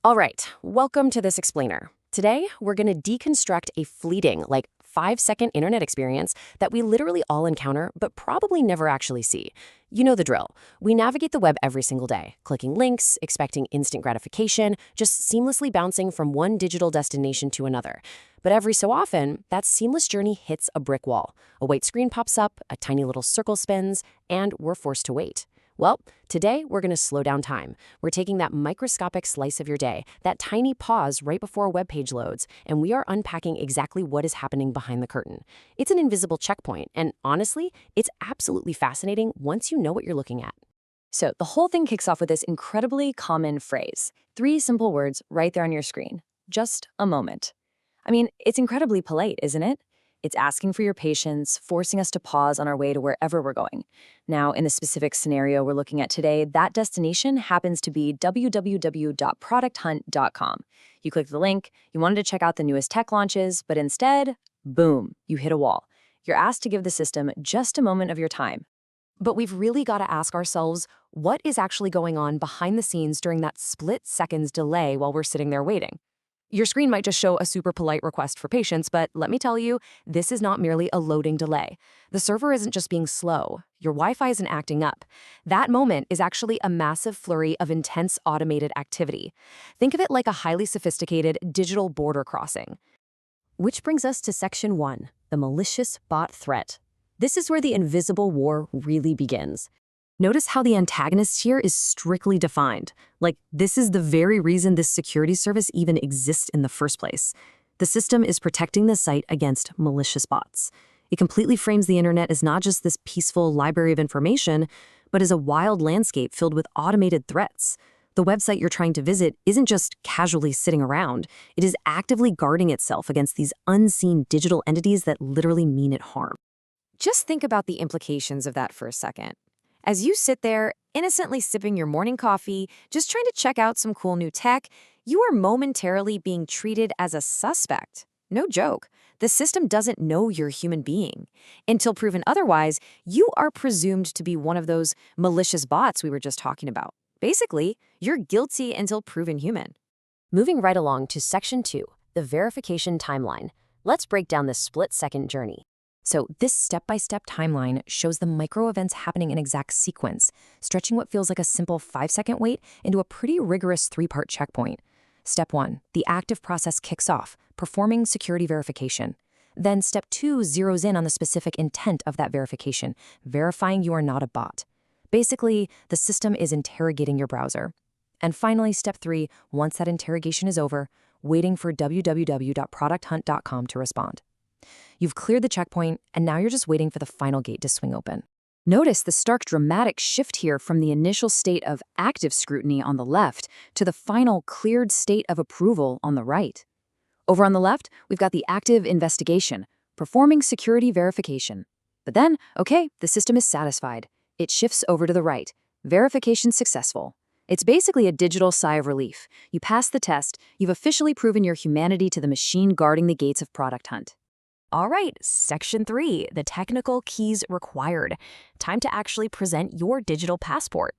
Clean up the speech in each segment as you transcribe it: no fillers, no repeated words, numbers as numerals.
All right, welcome to this explainer. Today, we're going to deconstruct a fleeting, 5-second internet experience that we literally all encounter but probably never actually see. You know the drill. We navigate the web every single day, clicking links, expecting instant gratification, just seamlessly bouncing from one digital destination to another. But every so often, that seamless journey hits a brick wall. A white screen pops up, a tiny little circle spins, and we're forced to wait. Well, today we're going to slow down time. We're taking that microscopic slice of your day, that tiny pause right before a web page loads, and we are unpacking exactly what is happening behind the curtain. It's an invisible checkpoint, and honestly, it's absolutely fascinating once you know what you're looking at. So the whole thing kicks off with this incredibly common phrase. 3 simple words right there on your screen. Just a moment. I mean, it's incredibly polite, isn't it? It's asking for your patience, forcing us to pause on our way to wherever we're going. Now, in the specific scenario we're looking at today, that destination happens to be www.producthunt.com. You click the link, you wanted to check out the newest tech launches, but instead, boom, you hit a wall. You're asked to give the system just a moment of your time. But we've really got to ask ourselves, what is actually going on behind the scenes during that split seconds delay while we're sitting there waiting? Your screen might just show a super polite request for patience, but let me tell you, this is not merely a loading delay. The server isn't just being slow. Your Wi-Fi isn't acting up. That moment is actually a massive flurry of intense automated activity. Think of it like a highly sophisticated digital border crossing. Which brings us to Section 1, the malicious bot threat. This is where the invisible war really begins. Notice how the antagonist here is strictly defined. This is the very reason this security service even exists in the first place. The system is protecting the site against malicious bots. It completely frames the internet as not just this peaceful library of information, but as a wild landscape filled with automated threats. The website you're trying to visit isn't just casually sitting around. It is actively guarding itself against these unseen digital entities that literally mean it harm. Just think about the implications of that for a second. As you sit there, innocently sipping your morning coffee, just trying to check out some cool new tech, you are momentarily being treated as a suspect. No joke. The system doesn't know you're a human being. Until proven otherwise, you are presumed to be one of those malicious bots we were just talking about. Basically, you're guilty until proven human. Moving right along to Section 2, the verification timeline. Let's break down this split-second journey. So this step-by-step timeline shows the micro-events happening in exact sequence, stretching what feels like a simple 5-second wait into a pretty rigorous 3-part checkpoint. Step 1, the active process kicks off, performing security verification. Then Step 2 zeroes in on the specific intent of that verification, verifying you are not a bot. Basically, the system is interrogating your browser. And finally, Step 3, once that interrogation is over, waiting for www.producthunt.com to respond. You've cleared the checkpoint, and now you're just waiting for the final gate to swing open. Notice the stark dramatic shift here from the initial state of active scrutiny on the left to the final cleared state of approval on the right. Over on the left, we've got the active investigation, performing security verification. But then, okay, the system is satisfied. It shifts over to the right, verification successful. It's basically a digital sigh of relief. You passed the test, you've officially proven your humanity to the machine guarding the gates of Product Hunt. All right, Section 3, the technical keys required. Time to actually present your digital passport.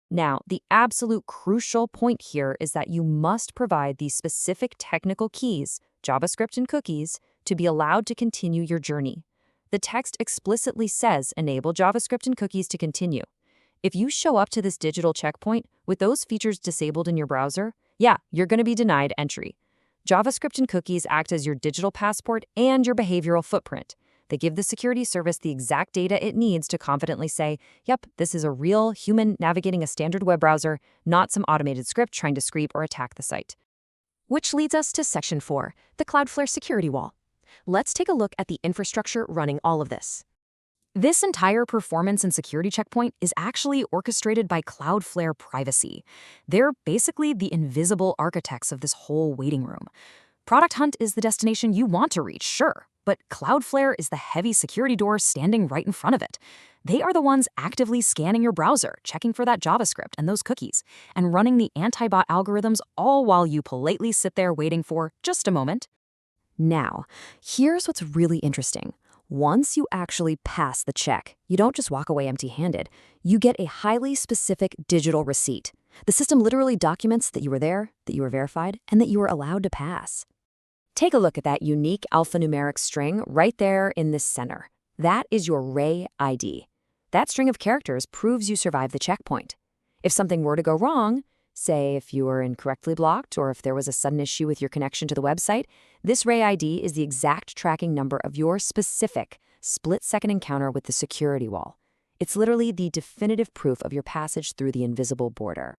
Now, the absolute crucial point here is that you must provide these specific technical keys, JavaScript and cookies, to be allowed to continue your journey. The text explicitly says enable JavaScript and cookies to continue. If you show up to this digital checkpoint with those features disabled in your browser, yeah, you're going to be denied entry. JavaScript and cookies act as your digital passport and your behavioral footprint. They give the security service the exact data it needs to confidently say, yep, this is a real human navigating a standard web browser, not some automated script trying to scrape or attack the site. Which leads us to Section 4, the Cloudflare security wall. Let's take a look at the infrastructure running all of this. This entire performance and security checkpoint is actually orchestrated by Cloudflare Privacy. They're basically the invisible architects of this whole waiting room. Product Hunt is the destination you want to reach, sure, but Cloudflare is the heavy security door standing right in front of it. They are the ones actively scanning your browser, checking for that JavaScript and those cookies, and running the anti-bot algorithms all while you politely sit there waiting for just a moment. Now, here's what's really interesting. Once you actually pass the check, you don't just walk away empty-handed. You get a highly specific digital receipt. The system literally documents that you were there, that you were verified, and that you were allowed to pass. Take a look at that unique alphanumeric string right there in the center. That is your Ray ID. That string of characters proves you survived the checkpoint. If something were to go wrong, say if you were incorrectly blocked or if there was a sudden issue with your connection to the website, this Ray ID is the exact tracking number of your specific split-second encounter with the security wall. It's literally the definitive proof of your passage through the invisible border.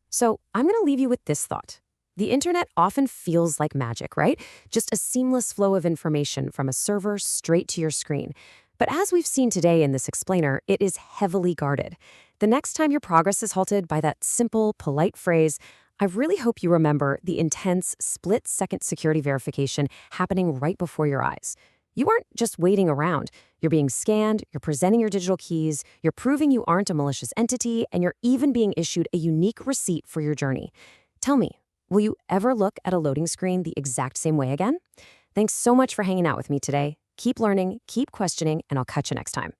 So I'm going to leave you with this thought. The internet often feels like magic, right? Just a seamless flow of information from a server straight to your screen. But as we've seen today in this explainer, it is heavily guarded. The next time your progress is halted by that simple, polite phrase, I really hope you remember the intense split-second security verification happening right before your eyes. You aren't just waiting around. You're being scanned, you're presenting your digital keys, you're proving you aren't a malicious entity, and you're even being issued a unique receipt for your journey. Tell me, will you ever look at a loading screen the exact same way again? Thanks so much for hanging out with me today. Keep learning, keep questioning, and I'll catch you next time.